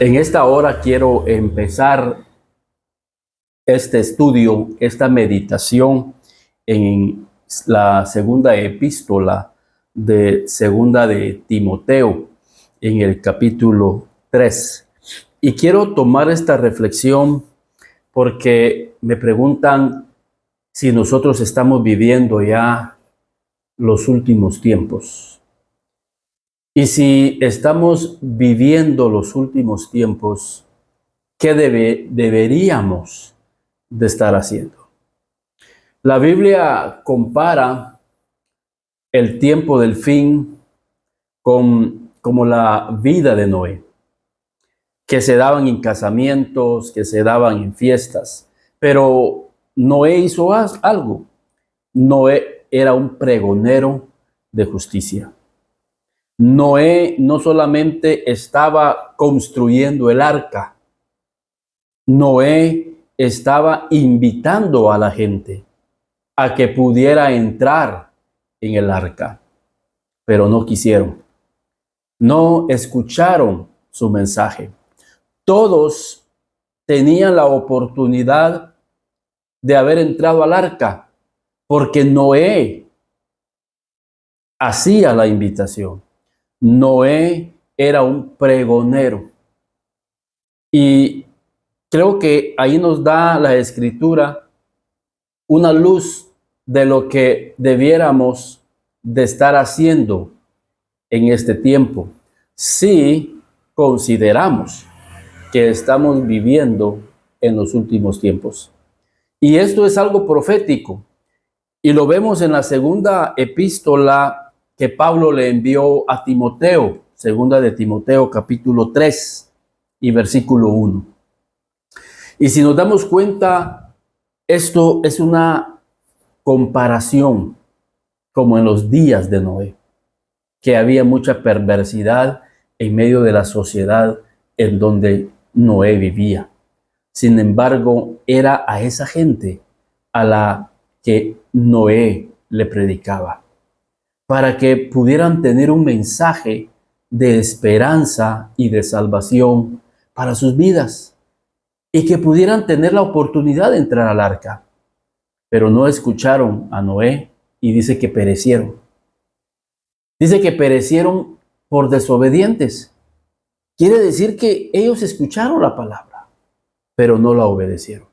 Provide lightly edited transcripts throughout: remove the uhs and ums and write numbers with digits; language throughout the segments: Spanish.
En esta hora quiero empezar este estudio, esta meditación en la segunda epístola de segunda de Timoteo, en el capítulo 3. Y quiero tomar esta reflexión porque me preguntan si nosotros estamos viviendo ya los últimos tiempos. Y si estamos viviendo los últimos tiempos, ¿qué deberíamos de estar haciendo? La Biblia compara el tiempo del fin como la vida de Noé, que se daban en casamientos, que se daban en fiestas. Pero Noé hizo algo. Noé era un pregonero de justicia. Noé no solamente estaba construyendo el arca, Noé estaba invitando a la gente a que pudiera entrar en el arca, pero no quisieron, no escucharon su mensaje. Todos tenían la oportunidad de haber entrado al arca, porque Noé hacía la invitación. Noé era un pregonero. Y creo que ahí nos da la Escritura una luz de lo que debiéramos de estar haciendo en este tiempo, si consideramos que estamos viviendo en los últimos tiempos. Y esto es algo profético, y lo vemos en la segunda epístola que Pablo le envió a Timoteo, segunda de Timoteo capítulo 3 y versículo 1. Y si nos damos cuenta, esto es una comparación como en los días de Noé, que había mucha perversidad en medio de la sociedad en donde Noé vivía. Sin embargo, era a esa gente a la que Noé le predicaba, para que pudieran tener un mensaje de esperanza y de salvación para sus vidas, y que pudieran tener la oportunidad de entrar al arca. Pero no escucharon a Noé y dice que perecieron. Dice que perecieron por desobedientes. Quiere decir que ellos escucharon la palabra, pero no la obedecieron.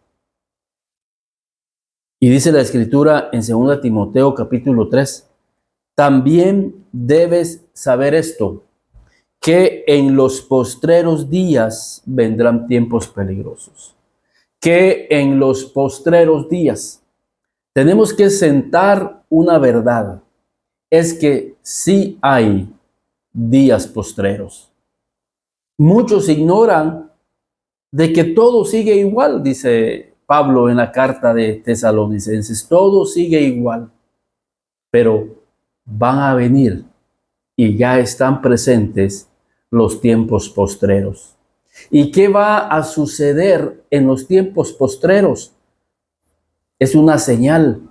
Y dice la Escritura en 2 Timoteo capítulo 3, también debes saber esto, que en los postreros días vendrán tiempos peligrosos. Que en los postreros días tenemos que sentar una verdad, es que sí hay días postreros. Muchos ignoran de que todo sigue igual, dice Pablo en la carta de Tesalonicenses, todo sigue igual, pero van a venir y ya están presentes los tiempos postreros. ¿Y qué va a suceder en los tiempos postreros? Es una señal.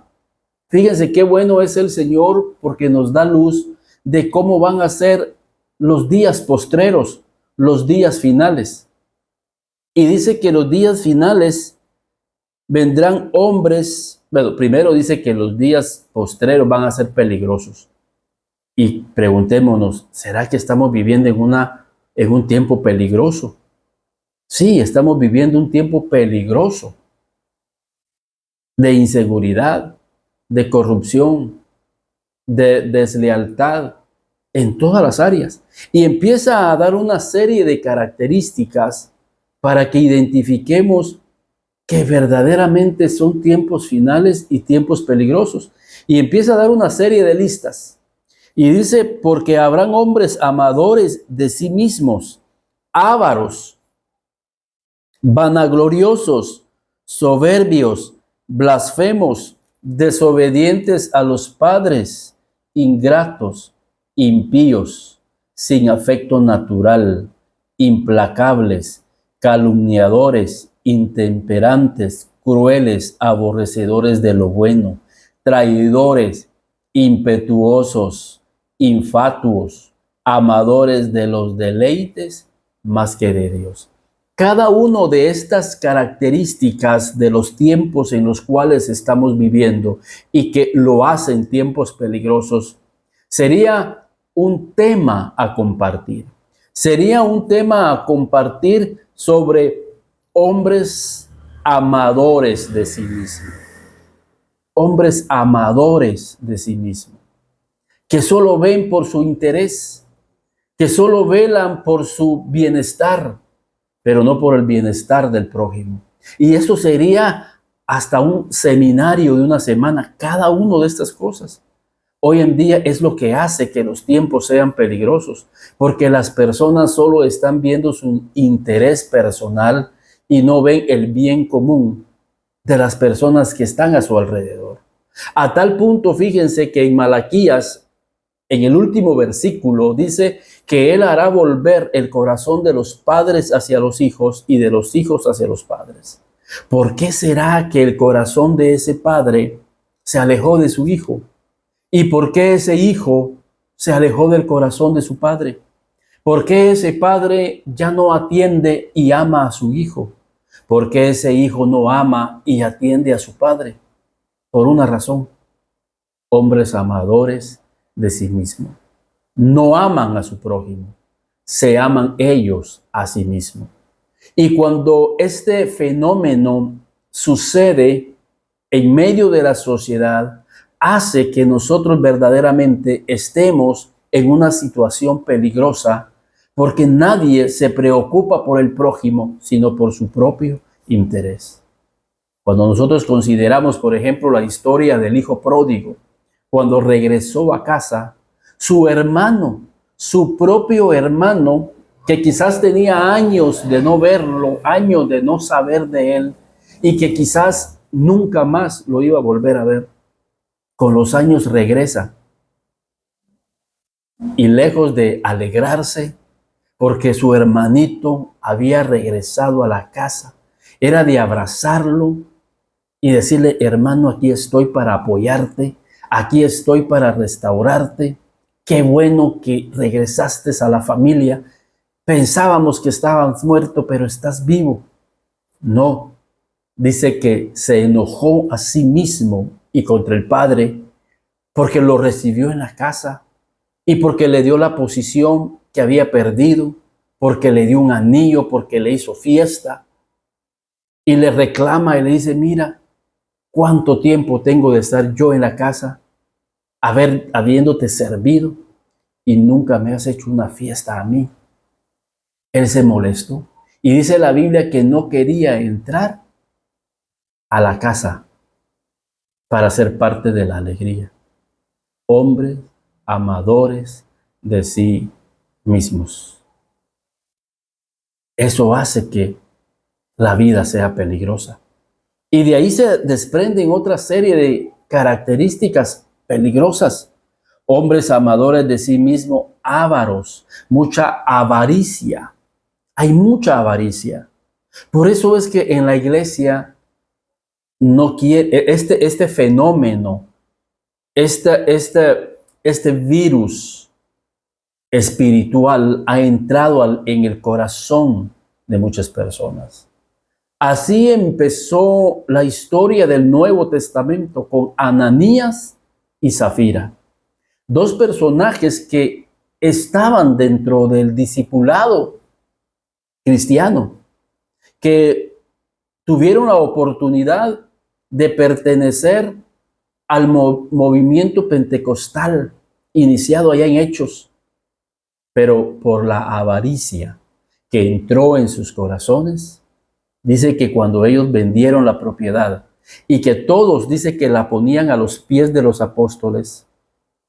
Fíjense qué bueno es el Señor, porque nos da luz de cómo van a ser los días postreros, los días finales. Y dice que los días finales vendrán hombres. Bueno, primero dice que los días postreros van a ser peligrosos. Y preguntémonos, ¿será que estamos viviendo en un tiempo peligroso? Sí, estamos viviendo un tiempo peligroso de inseguridad, de corrupción, de deslealtad en todas las áreas. Y empieza a dar una serie de características para que identifiquemos que verdaderamente son tiempos finales y tiempos peligrosos. Y empieza a dar una serie de listas. Y dice, porque habrán hombres amadores de sí mismos, ávaros, vanagloriosos, soberbios, blasfemos, desobedientes a los padres, ingratos, impíos, sin afecto natural, implacables, calumniadores, intemperantes, crueles, aborrecedores de lo bueno, traidores, impetuosos, infatuos, amadores de los deleites más que de Dios. Cada una de estas características de los tiempos en los cuales estamos viviendo y que lo hacen tiempos peligrosos, sería un tema a compartir. Sería un tema a compartir sobre hombres amadores de sí mismos. Hombres amadores de sí mismos, que solo ven por su interés, que solo velan por su bienestar, pero no por el bienestar del prójimo. Y eso sería hasta un seminario de una semana, cada una de estas cosas. Hoy en día es lo que hace que los tiempos sean peligrosos, porque las personas solo están viendo su interés personal y no ven el bien común de las personas que están a su alrededor. A tal punto, fíjense que en Malaquías, en el último versículo, dice que Él hará volver el corazón de los padres hacia los hijos y de los hijos hacia los padres. ¿Por qué será que el corazón de ese padre se alejó de su hijo? ¿Y por qué ese hijo se alejó del corazón de su padre? ¿Por qué ese padre ya no atiende y ama a su hijo? ¿Por qué ese hijo no ama y atiende a su padre? Por una razón: hombres amadores de sí mismos. No aman a su prójimo, se aman ellos a sí mismos. Y cuando este fenómeno sucede en medio de la sociedad, hace que nosotros verdaderamente estemos en una situación peligrosa, porque nadie se preocupa por el prójimo, sino por su propio interés. Cuando nosotros consideramos, por ejemplo, la historia del hijo pródigo, cuando regresó a casa, su hermano, su propio hermano, que quizás tenía años de no verlo, años de no saber de él, y que quizás nunca más lo iba a volver a ver, con los años regresa. Y lejos de alegrarse porque su hermanito había regresado a la casa, era de abrazarlo y decirle: hermano, aquí estoy para apoyarte, aquí estoy para restaurarte, qué bueno que regresaste a la familia, pensábamos que estabas muerto, pero estás vivo. No, dice que se enojó a sí mismo y contra el padre porque lo recibió en la casa y porque le dio la posición que había perdido, porque le dio un anillo, porque le hizo fiesta, y le reclama y le dice: mira, ¿cuánto tiempo tengo de estar yo en la casa, habiéndote servido, y nunca me has hecho una fiesta a mí? Él se molestó y dice la Biblia que no quería entrar a la casa para ser parte de la alegría. Hombres amadores de sí mismos. Eso hace que la vida sea peligrosa. Y de ahí se desprenden otra serie de características peligrosas. Hombres amadores de sí mismos, ávaros, mucha avaricia. Hay mucha avaricia. Por eso es que en la iglesia no quiere este fenómeno, este virus espiritual ha entrado en el corazón de muchas personas. Así empezó la historia del Nuevo Testamento con Ananías y Zafira, dos personajes que estaban dentro del discipulado cristiano, que tuvieron la oportunidad de pertenecer al movimiento pentecostal iniciado allá en Hechos, pero por la avaricia que entró en sus corazones, dice que cuando ellos vendieron la propiedad y que todos, dice que la ponían a los pies de los apóstoles,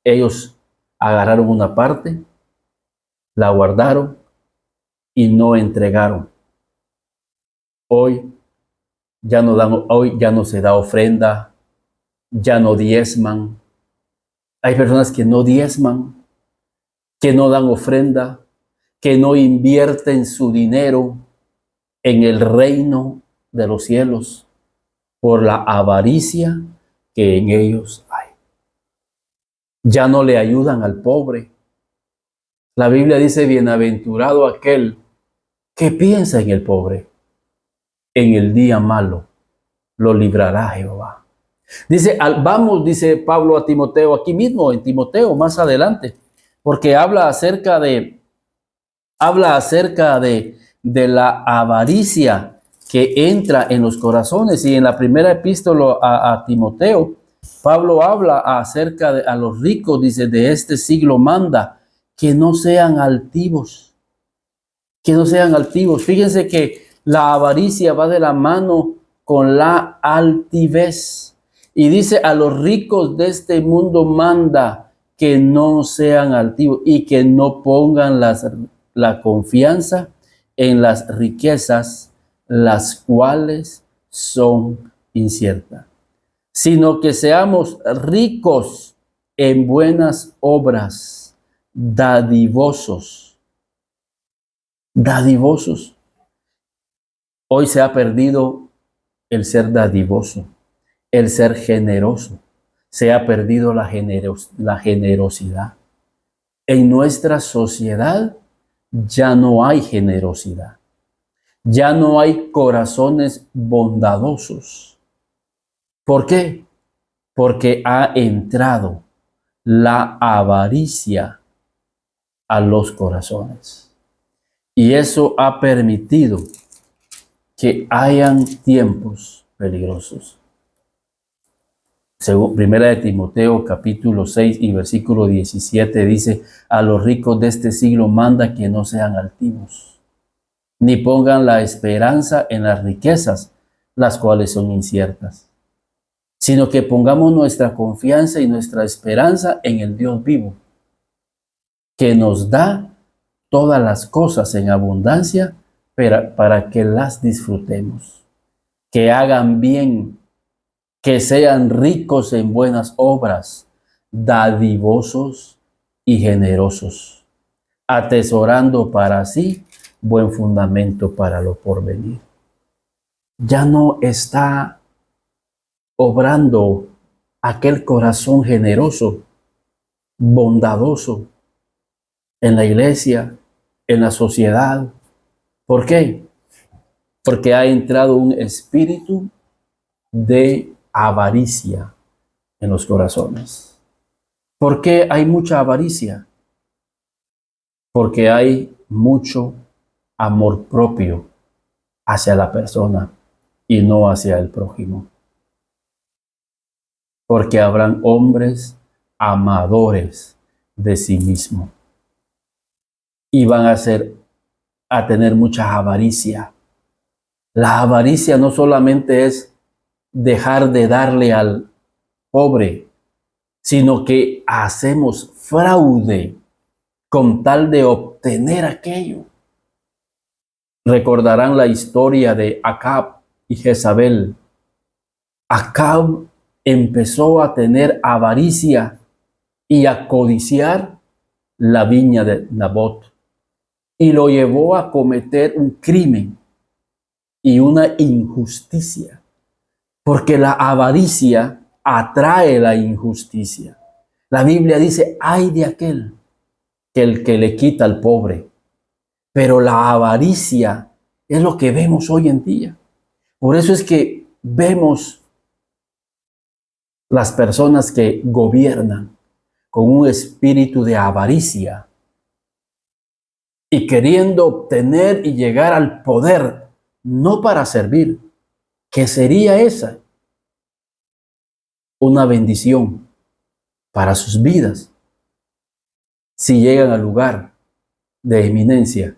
ellos agarraron una parte, la guardaron y no entregaron. Hoy ya no se da ofrenda, ya no diezman. Hay personas que no diezman, que no dan ofrenda, que no invierten su dinero en el reino de los cielos por la avaricia que en ellos hay. Ya no le ayudan al pobre. La Biblia dice: bienaventurado aquel ¿Qué piensa en el pobre? En el día malo lo librará Jehová. Dice, vamos, dice Pablo a Timoteo, aquí mismo en Timoteo, más adelante, porque habla acerca de la avaricia que entra en los corazones. Y en la primera epístola a Timoteo, Pablo habla acerca de a los ricos, dice, de este siglo manda que no sean altivos, que no sean altivos. Fíjense que la avaricia va de la mano con la altivez. Y dice, a los ricos de este mundo manda que no sean altivos y que no pongan la confianza en las riquezas, las cuales son inciertas, sino que seamos ricos en buenas obras, dadivosos. Dadivosos. Hoy se ha perdido el ser dadivoso, el ser generoso. Se ha perdido la generosidad. En nuestra sociedad ya no hay generosidad. Ya no hay corazones bondadosos. ¿Por qué? Porque ha entrado la avaricia a los corazones. Y eso ha permitido que hayan tiempos peligrosos. Según Primera de Timoteo capítulo 6 y versículo 17 dice, a los ricos de este siglo manda que no sean altivos, ni pongan la esperanza en las riquezas, las cuales son inciertas, sino que pongamos nuestra confianza y nuestra esperanza en el Dios vivo, que nos da todas las cosas en abundancia para que las disfrutemos, que hagan bien, que sean ricos en buenas obras, dadivosos y generosos, atesorando para sí buen fundamento para lo porvenir. Ya no está obrando aquel corazón generoso, bondadoso en la iglesia, en la sociedad. ¿Por qué? Porque ha entrado un espíritu de avaricia en los corazones. ¿Por qué hay mucha avaricia? Porque hay mucho amor propio hacia la persona y no hacia el prójimo. Porque habrán hombres amadores de sí mismos y van a tener mucha avaricia. La avaricia no solamente es dejar de darle al pobre, sino que hacemos fraude con tal de obtener aquello. Recordarán la historia de Acab y Jezabel. Acab empezó a tener avaricia y a codiciar la viña de Nabot y lo llevó a cometer un crimen y una injusticia, porque la avaricia atrae la injusticia. La Biblia dice, ay de aquel que el que le quita al pobre, pero la avaricia es lo que vemos hoy en día. Por eso es que vemos las personas que gobiernan con un espíritu de avaricia y queriendo obtener y llegar al poder, no para servir, que sería esa una bendición para sus vidas, si llegan al lugar de eminencia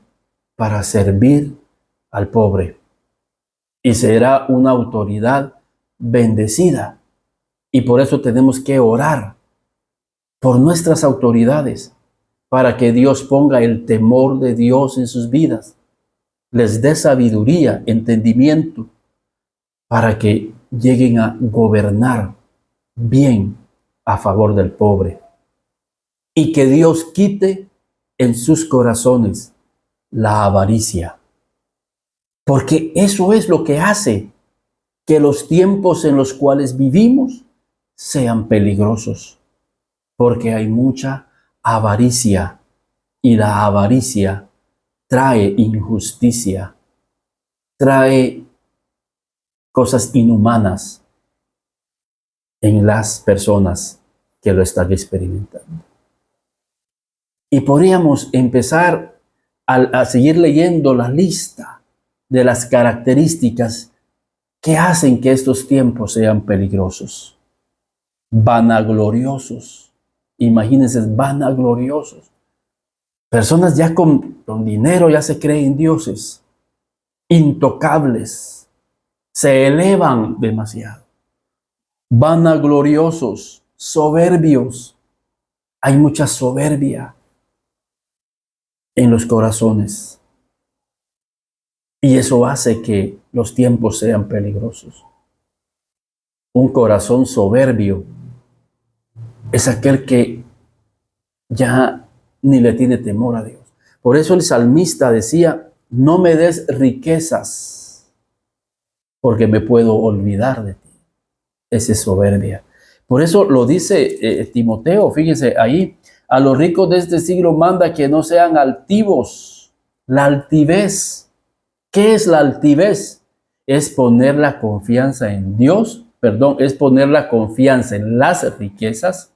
para servir al pobre. Y será una autoridad bendecida. Y por eso tenemos que orar por nuestras autoridades, para que Dios ponga el temor de Dios en sus vidas, les dé sabiduría, entendimiento, para que lleguen a gobernar bien a favor del pobre. Y que Dios quite en sus corazones la avaricia. Porque eso es lo que hace que los tiempos en los cuales vivimos sean peligrosos. Porque hay mucha avaricia y la avaricia trae injusticia, trae cosas inhumanas en las personas que lo están experimentando. Y podríamos empezar a seguir leyendo la lista de las características que hacen que estos tiempos sean peligrosos. Vanagloriosos. Imagínense, vanagloriosos. Personas ya con dinero ya se creen dioses. Intocables. Se elevan demasiado. Vanagloriosos. Soberbios. Hay mucha soberbia en los corazones. Y eso hace que los tiempos sean peligrosos. Un corazón soberbio es aquel que ya ni le tiene temor a Dios. Por eso el salmista decía, no me des riquezas, porque me puedo olvidar de ti. Esa es soberbia. Por eso lo dice Timoteo, fíjense ahí, a los ricos de este siglo manda que no sean altivos. La altivez. ¿Qué es la altivez? Es poner la confianza en Dios, es poner la confianza en las riquezas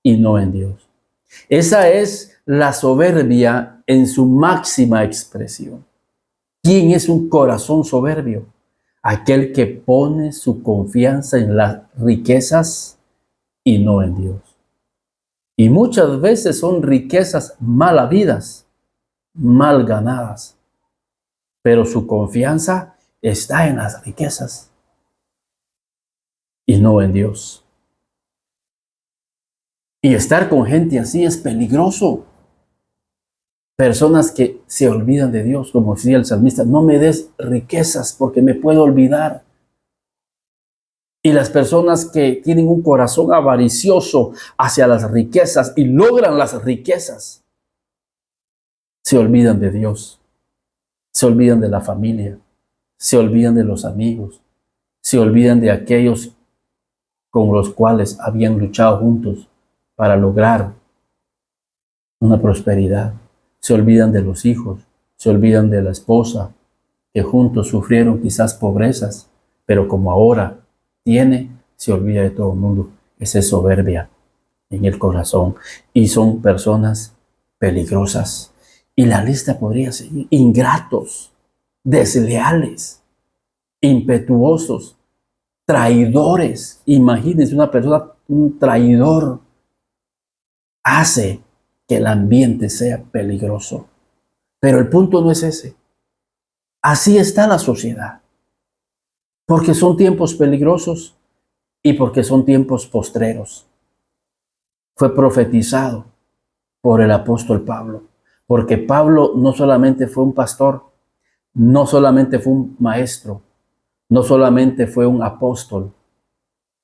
y no en Dios. Esa es la soberbia en su máxima expresión. ¿Quién es un corazón soberbio? Aquel que pone su confianza en las riquezas y no en Dios. Y muchas veces son riquezas mal habidas, mal ganadas. Pero su confianza está en las riquezas y no en Dios. Y estar con gente así es peligroso. Personas que se olvidan de Dios, como decía el salmista, no me des riquezas porque me puedo olvidar. Y las personas que tienen un corazón avaricioso hacia las riquezas y logran las riquezas, se olvidan de Dios, se olvidan de la familia, se olvidan de los amigos, se olvidan de aquellos con los cuales habían luchado juntos para lograr una prosperidad. Se olvidan de los hijos, se olvidan de la esposa, que juntos sufrieron quizás pobrezas, pero como ahora tiene, se olvida de todo el mundo. Esa es soberbia en el corazón. Y son personas peligrosas. Y la lista podría seguir. Ingratos, desleales, impetuosos, traidores. Imagínense una persona, un traidor, hace que el ambiente sea peligroso. Pero el punto no es ese. Así está la sociedad. Porque son tiempos peligrosos y porque son tiempos postreros. Fue profetizado por el apóstol Pablo. Porque Pablo no solamente fue un pastor, no solamente fue un maestro, no solamente fue un apóstol.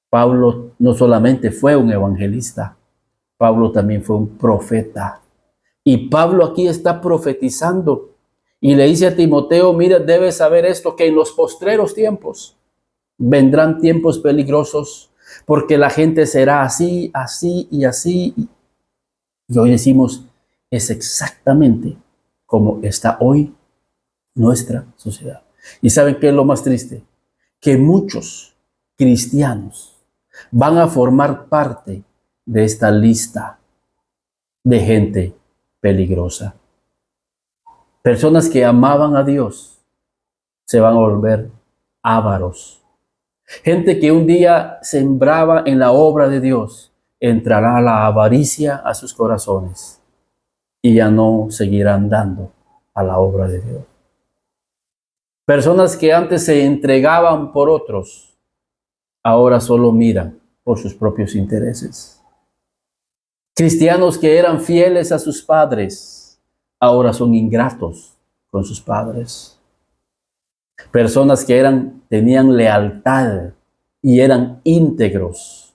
Pablo no solamente fue un evangelista, Pablo también fue un profeta. Y Pablo aquí está profetizando y le dice a Timoteo, mira, debes saber esto, que en los postreros tiempos vendrán tiempos peligrosos porque la gente será así, así y así. Y hoy decimos, es exactamente como está hoy nuestra sociedad. ¿Y saben qué es lo más triste? Que muchos cristianos van a formar parte de esta lista de gente peligrosa. Personas que amaban a Dios se van a volver ávaros. Gente que un día sembraba en la obra de Dios, entrará la avaricia a sus corazones y ya no seguirán dando a la obra de Dios. Personas que antes se entregaban por otros, ahora solo miran por sus propios intereses. Cristianos que eran fieles a sus padres, ahora son ingratos con sus padres. Personas que tenían lealtad y eran íntegros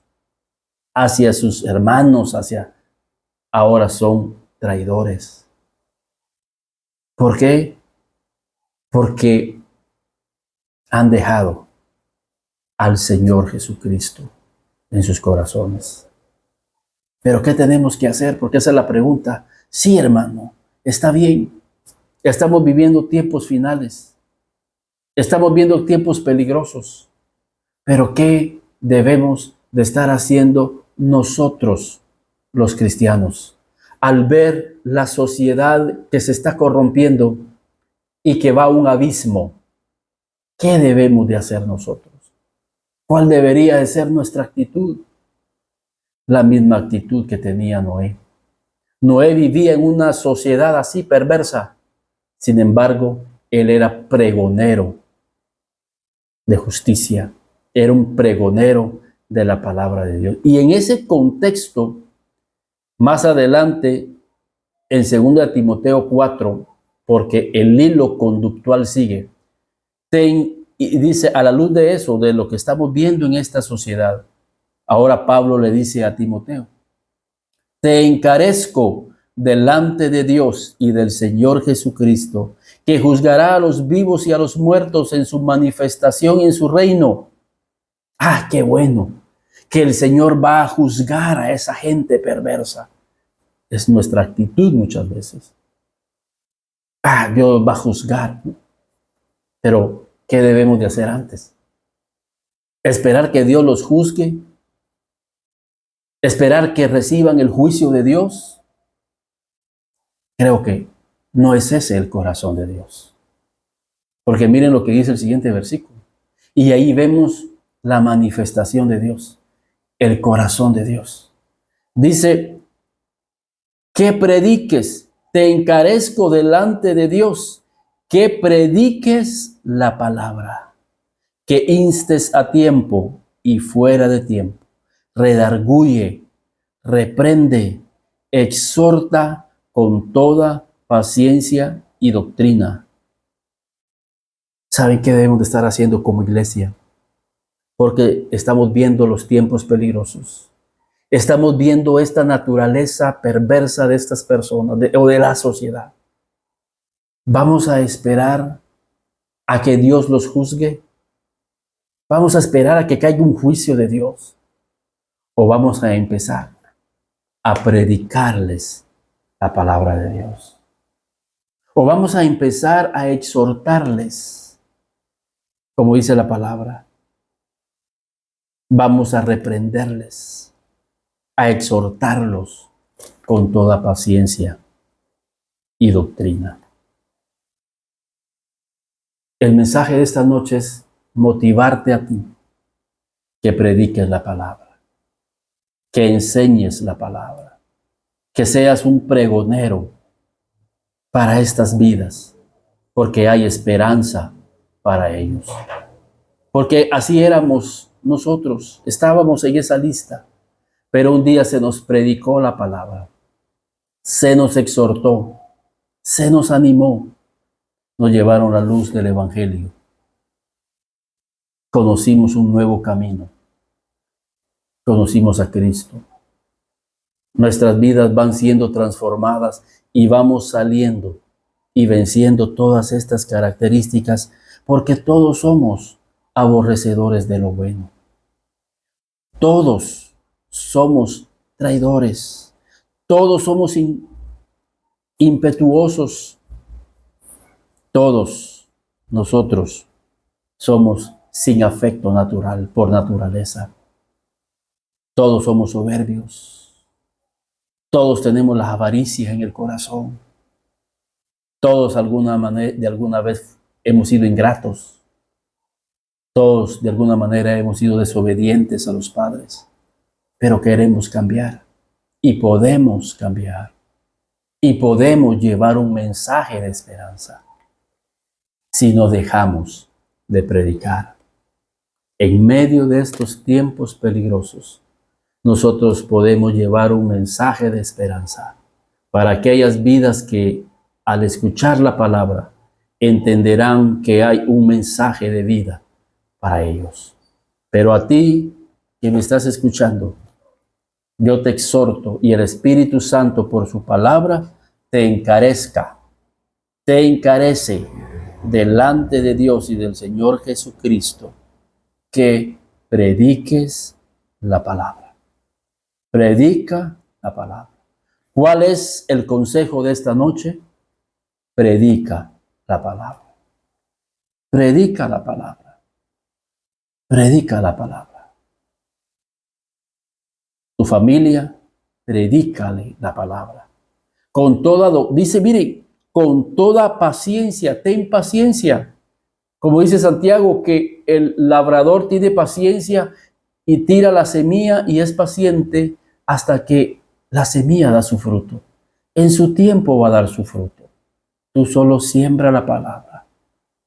hacia sus hermanos, ahora son traidores. ¿Por qué? Porque han dejado al Señor Jesucristo en sus corazones. Pero ¿qué tenemos que hacer? Porque esa es la pregunta. Sí, hermano, está bien. Estamos viviendo tiempos finales. Estamos viendo tiempos peligrosos. Pero ¿qué debemos de estar haciendo nosotros, los cristianos, al ver la sociedad que se está corrompiendo y que va a un abismo? ¿Qué debemos de hacer nosotros? ¿Cuál debería de ser nuestra actitud? La misma actitud que tenía Noé. Noé vivía en una sociedad así perversa. Sin embargo, él era pregonero de justicia. Era un pregonero de la palabra de Dios. Y en ese contexto, más adelante, en 2 Timoteo 4, porque el hilo conductual sigue, y dice, a la luz de eso, de lo que estamos viendo en esta sociedad, ahora Pablo le dice a Timoteo, te encarezco delante de Dios y del Señor Jesucristo, que juzgará a los vivos y a los muertos en su manifestación y en su reino. Ah, qué bueno, que el Señor va a juzgar a esa gente perversa. Es nuestra actitud muchas veces. Ah, Dios va a juzgar. Pero, ¿qué debemos de hacer antes? ¿Esperar que Dios los juzgue? ¿Esperar que reciban el juicio de Dios? Creo que no es ese el corazón de Dios. Porque miren lo que dice el siguiente versículo. Y ahí vemos la manifestación de Dios, el corazón de Dios. Dice, que prediques, te encarezco delante de Dios, que prediques la palabra, que instes a tiempo y fuera de tiempo, redarguye, reprende, exhorta con toda paciencia y doctrina. ¿Saben qué debemos de estar haciendo como iglesia? Porque estamos viendo los tiempos peligrosos. Estamos viendo esta naturaleza perversa de estas personas o de la sociedad. ¿Vamos a esperar a que Dios los juzgue? ¿Vamos a esperar a que caiga un juicio de Dios? ¿O vamos a empezar a predicarles la palabra de Dios? ¿O vamos a empezar a exhortarles, como dice la palabra? Vamos a reprenderles, a exhortarlos con toda paciencia y doctrina. El mensaje de esta noche es motivarte a ti que prediques la palabra, que enseñes la palabra, que seas un pregonero para estas vidas, porque hay esperanza para ellos. Porque así éramos nosotros, estábamos en esa lista, pero un día se nos predicó la palabra, se nos exhortó, se nos animó, nos llevaron la luz del Evangelio. Conocimos un nuevo camino, conocimos a Cristo. Nuestras vidas van siendo transformadas y vamos saliendo y venciendo todas estas características porque todos somos aborrecedores de lo bueno. Todos somos traidores. Todos somos impetuosos. Todos nosotros somos sin afecto natural por naturaleza. Todos somos soberbios. Todos tenemos las avaricias en el corazón. Todos de alguna vez hemos sido ingratos. Todos de alguna manera hemos sido desobedientes a los padres. Pero queremos cambiar. Y podemos cambiar. Y podemos llevar un mensaje de esperanza. Si nos dejamos de predicar. En medio de estos tiempos peligrosos, nosotros podemos llevar un mensaje de esperanza para aquellas vidas que al escuchar la palabra entenderán que hay un mensaje de vida para ellos. Pero a ti que me estás escuchando, yo te exhorto y el Espíritu Santo por su palabra te encarece delante de Dios y del Señor Jesucristo que prediques la palabra. Predica la palabra. ¿Cuál es el consejo de esta noche? predica la palabra. Predica la palabra. Predica la palabra. Tu familia, predícale la palabra. Con toda, dice, mire, con toda paciencia, ten paciencia. Como dice Santiago, que el labrador tiene paciencia y tira la semilla y es paciente hasta que la semilla da su fruto. En su tiempo va a dar su fruto. Tú solo siembra la palabra.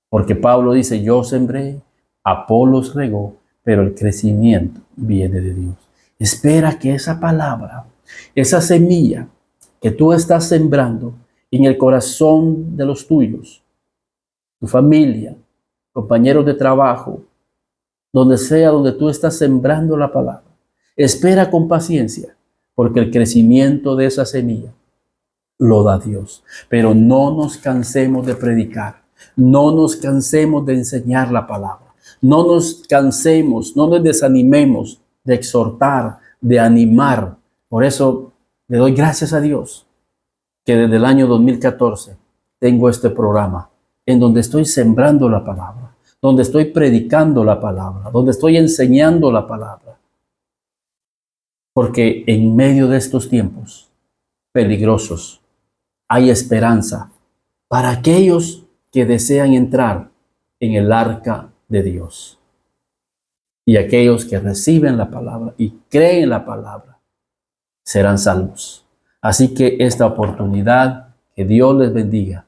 Porque Pablo dice, yo sembré, Apolos regó, pero el crecimiento viene de Dios. Espera que esa palabra, esa semilla que tú estás sembrando en el corazón de los tuyos, tu familia, compañeros de trabajo, donde sea donde tú estás sembrando la palabra, espera con paciencia, porque el crecimiento de esa semilla lo da Dios. Pero no nos cansemos de predicar, no nos cansemos de enseñar la palabra, no nos cansemos, no nos desanimemos de exhortar, de animar. Por eso le doy gracias a Dios que desde el año 2014 tengo este programa en donde estoy sembrando la palabra, donde estoy predicando la palabra, donde estoy enseñando la palabra. Porque en medio de estos tiempos peligrosos hay esperanza para aquellos que desean entrar en el arca de Dios. Y aquellos que reciben la palabra y creen la palabra serán salvos. Así que esta oportunidad, que Dios les bendiga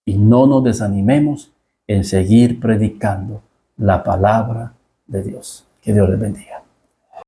y no nos desanimemos en seguir predicando la palabra de Dios. Que Dios les bendiga.